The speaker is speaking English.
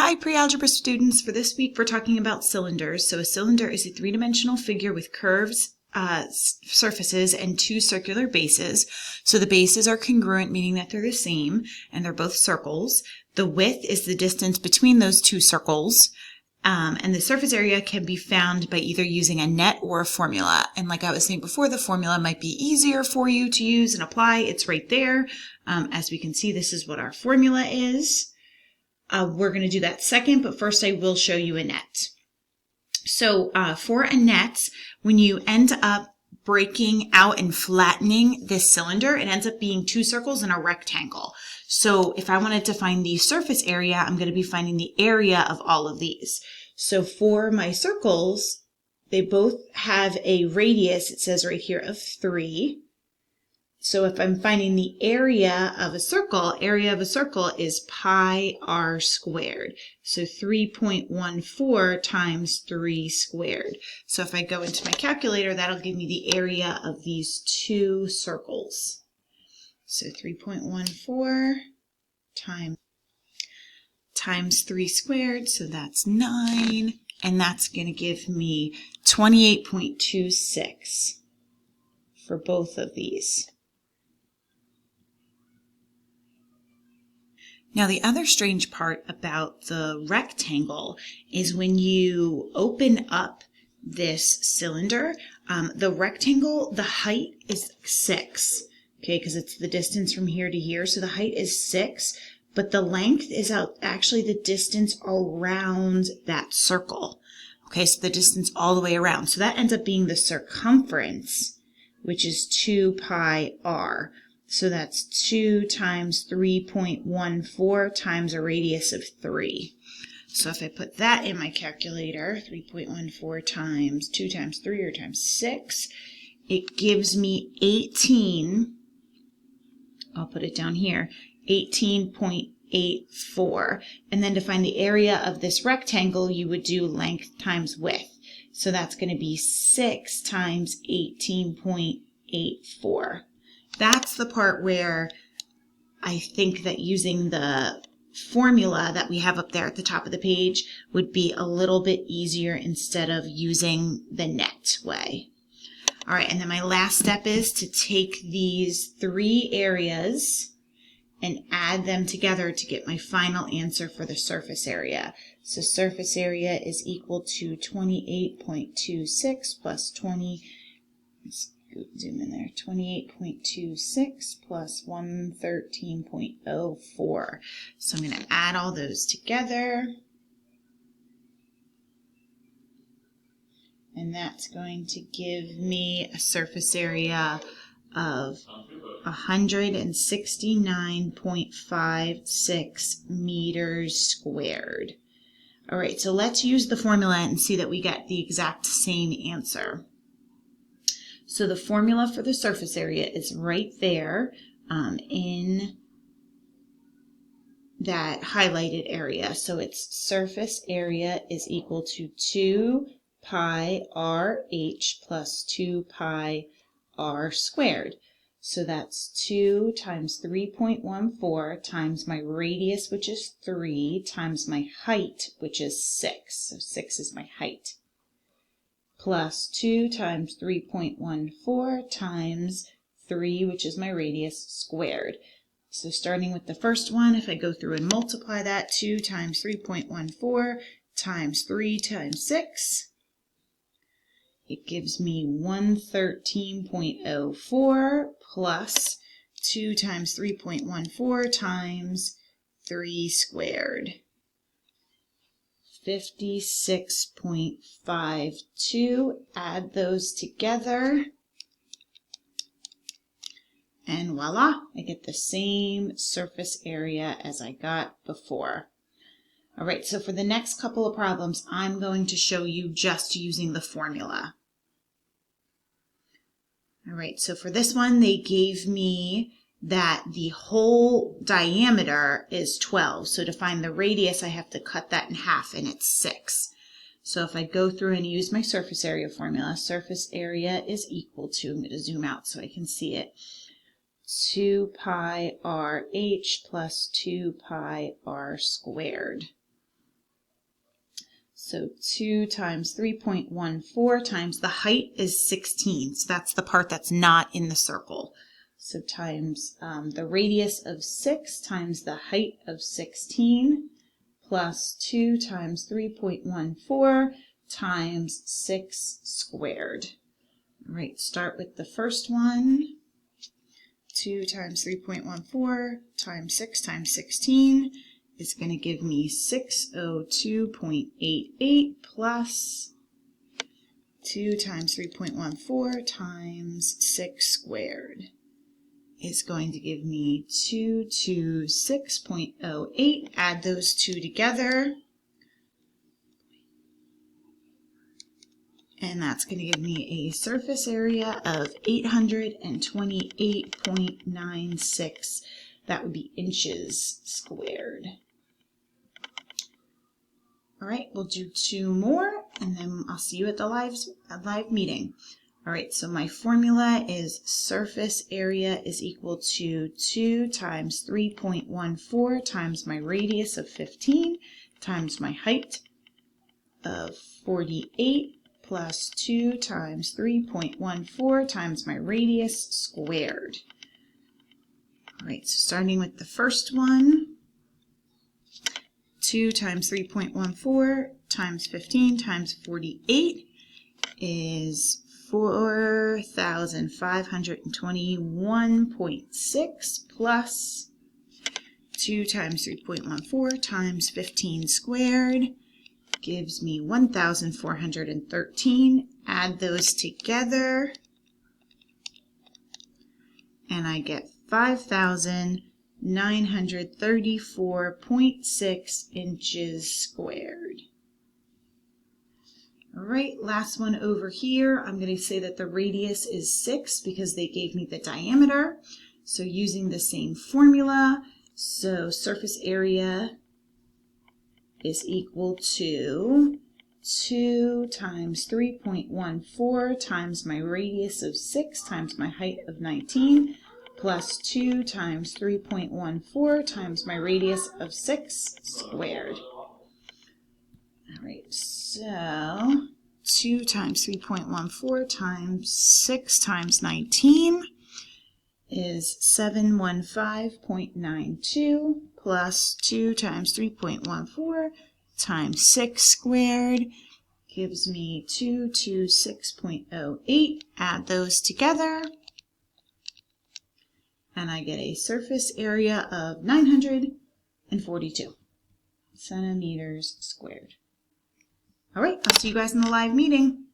Hi, pre-algebra students. For this week, we're talking about cylinders. So a cylinder is a three-dimensional figure with curves, surfaces, and two circular bases. So the bases are congruent, meaning that they're the same, and they're both circles. The width is the distance between those two circles. And the surface area can be found by either using a net or a formula. And like I was saying before, the formula might be easier for you to use and apply. It's right there. As we can see, this is what our formula is. We're going to do that second, but first I will show you a net. So for a net, when you end up breaking out and flattening this cylinder, it ends up being two circles and a rectangle. So if I wanted to find the surface area, I'm going to be finding the area of all of these. So for my circles, they both have a radius, it says right here, of 3. So if I'm finding the area of a circle is pi r squared. So 3.14 times 3 squared. So if I go into my calculator, that'll give me the area of these two circles. So 3.14 times 3 squared, so that's 9. And that's going to give me 28.26 for both of these. Now, the other strange part about the rectangle is when you open up this cylinder, the rectangle, the height is 6, okay, because it's the distance from here to here. So the height is 6, but the length is actually the distance around that circle. Okay, so the distance all the way around. So that ends up being the circumference, which is 2 pi r. So that's 2 times 3.14 times a radius of 3. So if I put that in my calculator, 3.14 times 2 times 3 or times 6, it gives me 18, I'll put it down here, 18.84. And then to find the area of this rectangle, you would do length times width. So that's going to be 6 times 18.84. That's the part where I think that using the formula that we have up there at the top of the page would be a little bit easier instead of using the net way. All right, and then my last step is to take these three areas and add them together to get my final answer for the surface area. So surface area is equal to 28.26 plus 20, zoom in there, 28.26 plus 113.04. So I'm going to add all those together. And that's going to give me a surface area of 169.56 meters squared. All right, so let's use the formula and see that we get the exact same answer. So the formula for the surface area is right there in that highlighted area. So its surface area is equal to 2 pi RH plus 2 pi r squared. So that's 2 times 3.14 times my radius, which is 3, times my height, which is 6. So 6 is my height. Plus 2 times 3.14 times 3, which is my radius, squared. So starting with the first one, if I go through and multiply that, 2 times 3.14 times 3 times 6, it gives me 113.04 plus 2 times 3.14 times 3 squared. 56.52. Add those together, and voila, I get the same surface area as I got before. All right, so for the next couple of problems, I'm going to show you just using the formula. All right, so for this one, they gave me that the whole diameter is 12. So to find the radius, I have to cut that in half, and it's 6. So if I go through and use my surface area formula, surface area is equal to, I'm going to zoom out so I can see it, 2 pi RH plus 2 pi r squared. So 2 times 3.14 times the height is 16. So that's the part that's not in the circle. So times the radius of 6 times the height of 16 plus 2 times 3.14 times 6 squared. All right, start with the first one. 2 times 3.14 times 6 times 16 is going to give me 602.88 plus 2 times 3.14 times 6 squared is going to give me 226.08. Add those two together, and that's going to give me a surface area of 828.96. That would be inches squared. All right, we'll do 2 more, and then I'll see you at the live meeting. All right, so my formula is surface area is equal to 2 times 3.14 times my radius of 15 times my height of 48 plus 2 times 3.14 times my radius squared. All right, so starting with the first one, 2 times 3.14 times 15 times 48 is 4,521.6 plus 2 times 3.14 times 15 squared gives me 1,413. Add those together, and I get 5,934.6 inches squared. All right, last one over here. I'm going to say that the radius is 6 because they gave me the diameter. So using the same formula, so surface area is equal to 2 times 3.14 times my radius of 6 times my height of 19 plus 2 times 3.14 times my radius of 6 squared. All right, so 2 times 3.14 times 6 times 19 is 715.92 plus 2 times 3.14 times 6 squared gives me 226.08. Add those together, and I get a surface area of 942 centimeters squared. All right, I'll see you guys in the live meeting.